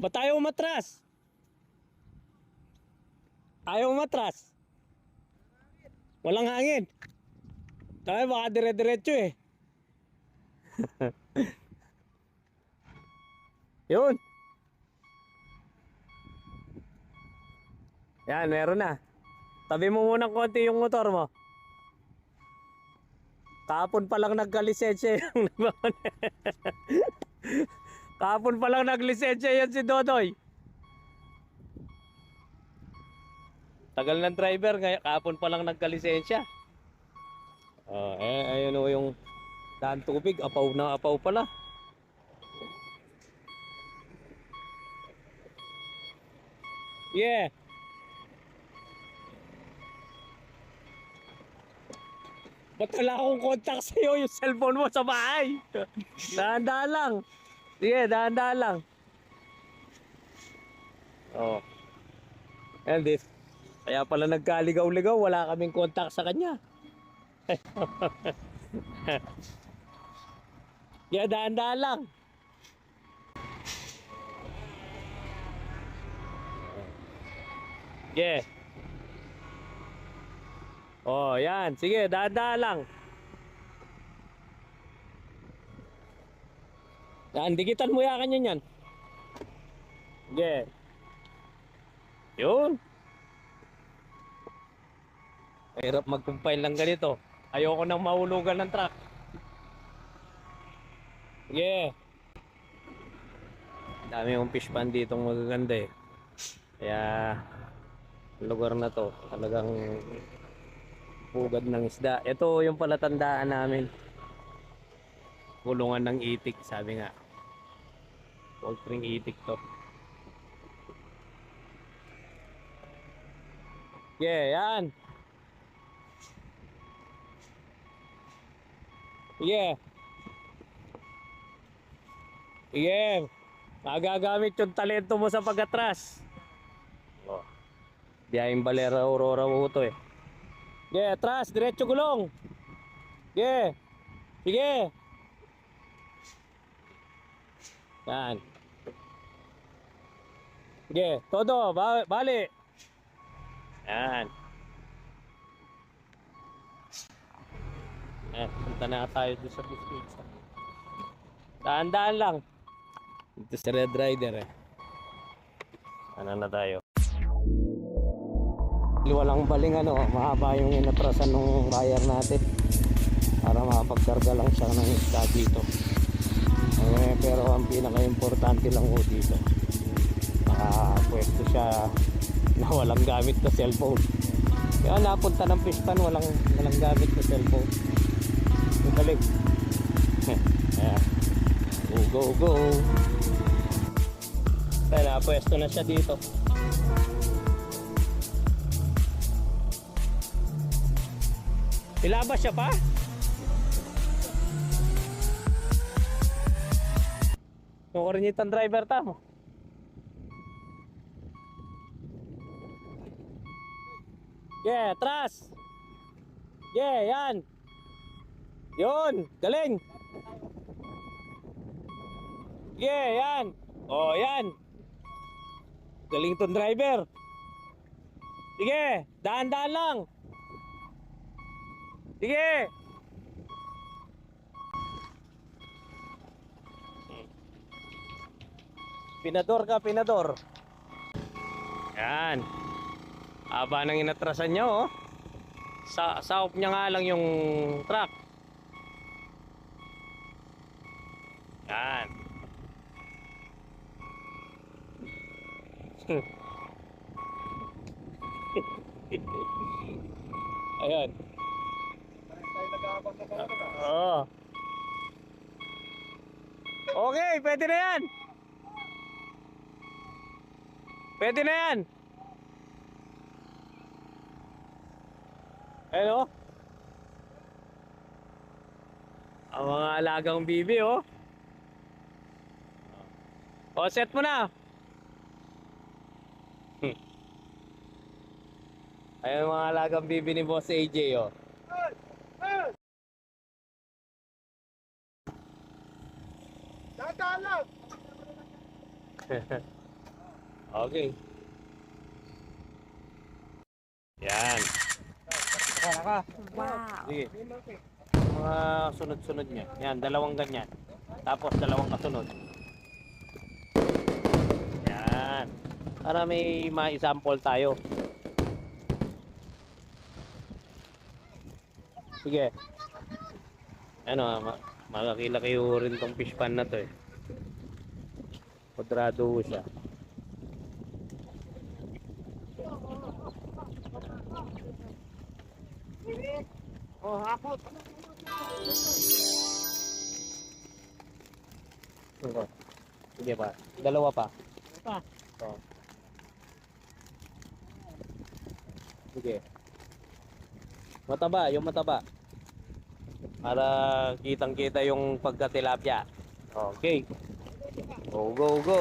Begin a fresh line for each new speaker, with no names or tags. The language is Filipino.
Ba't ayaw umatras? Ayaw umatras? Walang hangin. Tayo baka dire-diretso eh. Yun. Yan, meron na. Tabi mo muna konti yung motor mo. Kahapon pa lang nagka-lisensya yung kahapon pa lang nag-lisensya yan si Dodoy. Tagal ng driver, kahapon pa lang nagka-lisensya. Ayun o yung daan tubig, apaw na apaw pala. Yeah. Ba't wala akong contact sa'yo yung cellphone mo sa bahay? Dahan-dahan lang. Sige, dahan-dahan lang. Oh. And this. Kaya pala nagkaligaw-ligaw, wala kaming contact sa kanya. Yeah, dahan-dahan lang. Yeah. Oh, yan. Sige, dahan-dahan lang. Yan, dikitan mo yakan yan yan. Yeah. Yun. Mahirap mag-compile lang ganito. Ayoko nang mahulugan ng truck. Yeah. Dami yung fish pan dito magaganda eh. Kaya lugar na to talagang bugad ng isda. Ito yung palatandaan namin. Kulungan ng itik, sabi nga. Poultry itik to. Yeah, yan. Yeah. Yeah. Magagamit yung talento mo sa pag-atras. Oh. Biyahing Balera Aurora mo to eh. Yeah, atras, diretso gulong. Yeah. Sige. Yan. Sige, todo, bali. Yan. Punta na tayo doon sa biscuits. Daan-daan lang. Ito si Red Rider eh. Ano na tayo? Walang baling ano, mahaba yung inatrasan ng buyer natin. Para makapagkarga lang siya ng isda dito. Pero ang pinaka-importante lang ho dito, nakapwesto siya na walang gamit na cellphone. Kaya napunta ng fish pan, walang gamit na cellphone. Ang galing. Go, go, go. Kaya napwesto na siya dito. Ilabas siya pa? Yung orinitan driver tamo. Yeah, atras. Yeah, yan. Yun, galing. Yeah, yan. Oh, yan. Galing tong driver. Sige, daan-daan lang. Sige. Pinador ka, pinador. Yan. Aba nang inatrasan niya oh. Saop niya nga lang yung truck. Yan. Ayan. Oo. Okay, pwede na yan. Pwede na yan. Hello? Ang mga alagang bibi oh. O, set mo na. Ayan mga alagang bibi ni Boss AJ oh. Okay. Yan.
Wow.
Sige. Mga sunod-sunod niya. Yan, dalawang ganyan. Tapos dalawang kasunod. Yan. Para may ma-sample tayo. Sige. Ano, malaki-laki rin tong fish pan na to eh. Kwadrado siya.
Oh, hapot.
Ito. Sige pa. Dalawa pa.
Pa.
Oh. Sige. Mataba, yung mataba. Para kitang-kita yung pagka-tilapia. Okay. Go, go, go.